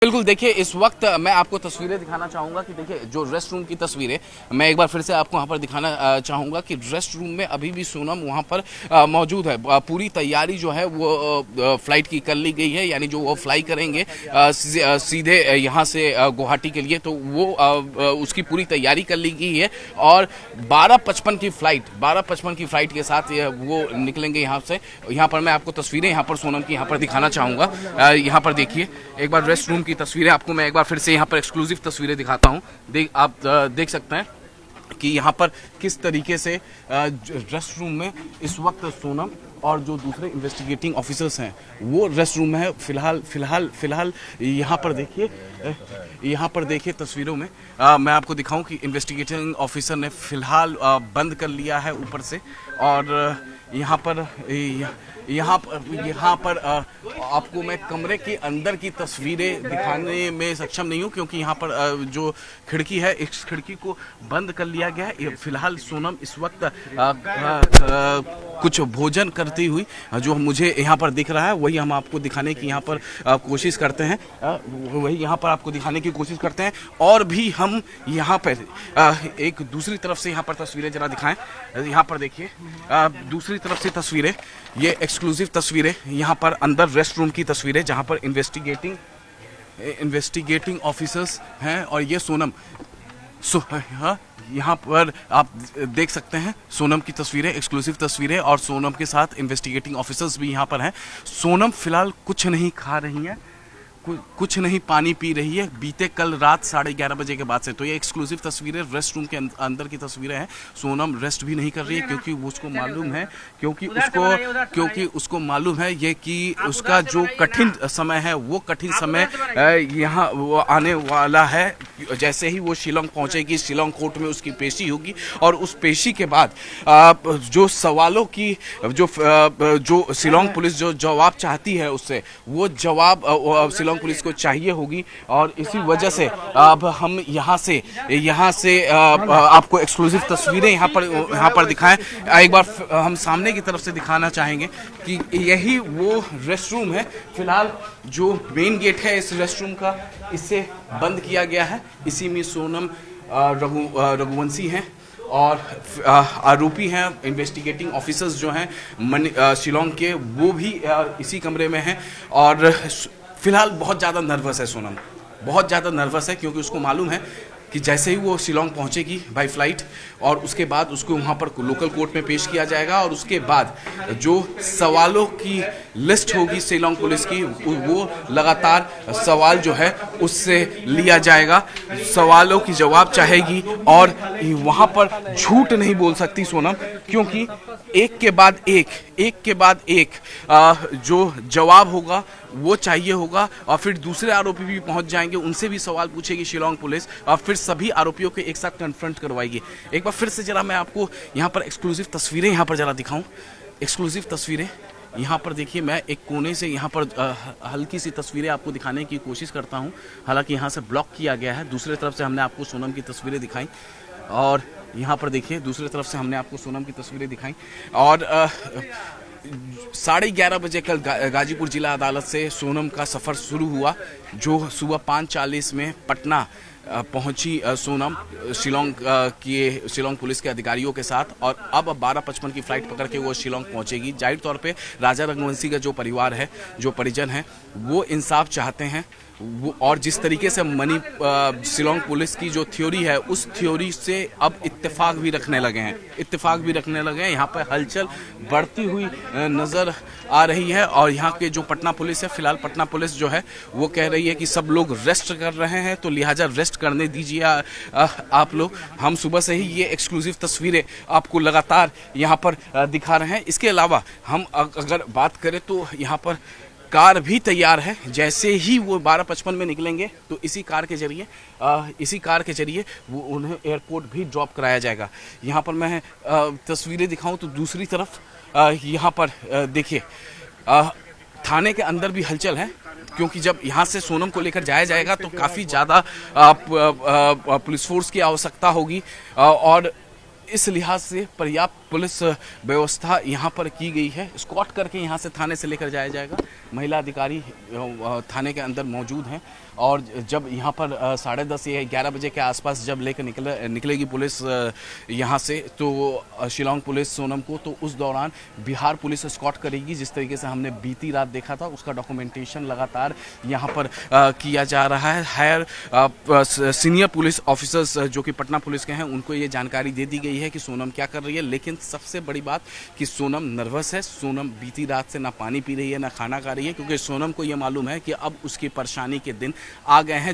बिल्कुल। देखिए, इस वक्त मैं आपको तस्वीरें दिखाना चाहूँगा कि देखिए जो रेस्ट रूम की तस्वीरें मैं एक बार फिर से आपको वहाँ पर दिखाना चाहूँगा कि रेस्ट रूम में अभी भी सोनम वहाँ पर मौजूद है। पूरी तैयारी जो है वो फ़्लाइट की कर ली गई है, यानी जो वो फ्लाई करेंगे सीधे यहाँ से गुवाहाटी के लिए, तो वो उसकी पूरी तैयारी कर ली गई है। और 12:55 की फ़्लाइट के साथ वो निकलेंगे यहाँ से। यहाँ पर मैं आपको तस्वीरें यहाँ पर सोनम की यहाँ पर दिखाना चाहूँगा। यहाँ पर देखिए एक बार रेस्ट रूम की तस्वीरें आपको मैं एक बार फिर से यहाँ पर एक्सक्लूसिव तस्वीरें दिखाता हूँ। आप देख सकते हैं कि यहाँ पर किस तरीके से रेस्ट रूम में इस वक्त सोनम और जो दूसरे इन्वेस्टिगेटिंग ऑफिसर्स हैं वो रेस्ट रूम में है। फिलहाल यहाँ पर देखिए तस्वीरों में मैं आपको दिखाऊं कि इन्वेस्टिगेटिंग ऑफिसर ने फिलहाल बंद कर लिया है ऊपर से। और यहाँ पर आपको मैं कमरे के अंदर की तस्वीरें दिखाने में सक्षम नहीं हूँ, क्योंकि यहाँ पर जो खिड़की है इस खिड़की को बंद कर लिया गया है। फिलहाल सोनम इस वक्त कुछ भोजन करती हुई जो मुझे यहाँ पर दिख रहा है वही हम आपको दिखाने की यहाँ पर कोशिश करते हैं। और भी हम यहाँ पर एक दूसरी तरफ से यहाँ पर तस्वीरें जरा दिखाएं। यहाँ पर देखिए दूसरी तरफ से तस्वीरें, ये एक्सक्लूसिव तस्वीरें यहाँ पर अंदर रेस्ट रूम की तस्वीरें जहाँ पर इन्वेस्टिगेटिंग ऑफिसर्स हैं। और ये सोनम यहाँ पर आप देख सकते हैं सोनम की तस्वीरें, एक्सक्लूसिव तस्वीरें, और सोनम के साथ इन्वेस्टिगेटिंग ऑफिसर्स भी यहाँ पर हैं। सोनम फिलहाल कुछ नहीं खा रही हैं, कुछ नहीं पानी पी रही है बीते कल रात 11:30 बजे के बाद से। तो ये एक्सक्लूसिव तस्वीरें रेस्ट रूम के अंदर की तस्वीरें हैं। सोनम रेस्ट भी नहीं कर रही है क्योंकि उसको मालूम है ये कि उसका जो कठिन समय है वो कठिन समय यहाँ वो आने वाला है। जैसे ही वो शिलोंग पहुंचेगी, शिलोंग कोर्ट में उसकी पेशी होगी और उस पेशी के बाद जो सवालों की जो शिलोंग पुलिस जो जवाब चाहती है उससे वो जवाब शिलोंग पुलिस को चाहिए होगी। और इसी वजह से अब हम यहाँ से आपको एक्सक्लूसिव तस्वीरें यहाँ पर दिखाएं। एक बार हम सामने की तरफ से दिखाना चाहेंगे कि यही वो रेस्ट रूम है। फिलहाल जो मेन गेट है इस रेस्ट रूम का, इसे बंद किया गया है। इसी में सोनम रघुवंशी हैं और आरोपी हैं इन्वेस्टिगेटिंग ऑफिसर्स जो हैं शिलोंग के, वो भी इसी कमरे में हैं। और फिलहाल बहुत ज़्यादा नर्वस है सोनम, बहुत ज़्यादा नर्वस है, क्योंकि उसको मालूम है कि जैसे ही वो शिलोंग पहुंचेगी बाय फ्लाइट और उसके बाद उसको वहाँ पर लोकल कोर्ट में पेश किया जाएगा। और उसके बाद जो सवालों की लिस्ट होगी शिलोंग पुलिस की, वो लगातार सवाल जो है उससे लिया जाएगा, सवालों की जवाब चाहेगी। और वहाँ पर झूठ नहीं बोल सकती सोनम, क्योंकि एक के बाद एक जो जवाब होगा वो चाहिए होगा। और फिर दूसरे आरोपी भी पहुंच जाएंगे, उनसे भी सवाल पूछेगी शिलोंग पुलिस और फिर सभी आरोपियों को एक साथ कन्फ्रंट करवाएगी। एक बार फिर से जरा मैं आपको यहाँ पर एक्सक्लूसिव तस्वीरें यहाँ पर जरा दिखाऊं। एक्सक्लूसिव तस्वीरें यहाँ पर देखिए, मैं एक कोने से यहाँ पर हल्की सी तस्वीरें आपको दिखाने की कोशिश करता हूँ। हालांकि यहाँ से ब्लॉक किया गया है। दूसरी तरफ से हमने आपको सोनम की तस्वीरें दिखाई और यहाँ पर देखिए दूसरी तरफ से हमने आपको सोनम की तस्वीरें दिखाई। और 11:30 बजे कल गाजीपुर जिला अदालत से सोनम का सफ़र शुरू हुआ, जो सुबह 5:40 में पटना पहुंची सोनम शिलोंग पुलिस के अधिकारियों के साथ। और अब 12:55 की फ़्लाइट पकड़ के वो शिलोंग पहुंचेगी। जाहिर तौर पे राजा रघुवंशी का जो परिवार है, जो परिजन हैं, वो इंसाफ चाहते हैं। वो और जिस तरीके से शिलोंग पुलिस की जो थ्योरी है उस थ्योरी से अब इत्तेफाक भी रखने लगे हैं। यहाँ पर हलचल बढ़ती हुई नज़र आ रही है। और यहाँ के जो पटना पुलिस है, फिलहाल पटना पुलिस जो है वो कह रही है कि सब लोग रेस्ट कर रहे हैं, तो लिहाजा रेस्ट करने दीजिए आप लोग। हम सुबह से ही ये एक्सक्लूसिव तस्वीरें आपको लगातार यहाँ पर दिखा रहे हैं। इसके अलावा हम अगर बात करें तो यहाँ पर कार भी तैयार है। जैसे ही वो 12:55 में निकलेंगे तो इसी कार के जरिए वो उन्हें एयरपोर्ट भी ड्रॉप कराया जाएगा। यहाँ पर मैं तस्वीरें दिखाऊं तो दूसरी तरफ यहाँ पर देखिए थाने के अंदर भी हलचल है, क्योंकि जब यहाँ से सोनम को लेकर जाया जाएगा तो काफ़ी ज़्यादा पुलिस फोर्स की आवश्यकता होगी। और इस लिहाज से पर्याप्त पुलिस व्यवस्था यहाँ पर की गई है। स्कॉट करके यहाँ से थाने से लेकर जाया जाएगा। महिला अधिकारी थाने के अंदर मौजूद हैं। और जब यहाँ पर 10:30 या 11 बजे के आसपास जब लेकर निकलेगी पुलिस यहाँ से, तो शिलोंग पुलिस सोनम को, तो उस दौरान बिहार पुलिस एस्कॉर्ट करेगी। जिस तरीके से हमने बीती रात देखा था, उसका डॉक्यूमेंटेशन लगातार यहाँ पर किया जा रहा है। हायर सीनियर पुलिस ऑफिसर्स जो कि पटना पुलिस के हैं, उनको ये जानकारी दे दी गई है कि सोनम क्या कर रही है। लेकिन सबसे बड़ी बात कि सोनम नर्वस है। सोनम बीती रात से ना पानी पी रही है, ना खाना खा रही है, क्योंकि सोनम को ये मालूम है कि अब उसकी परेशानी के दिन आ गए हैं।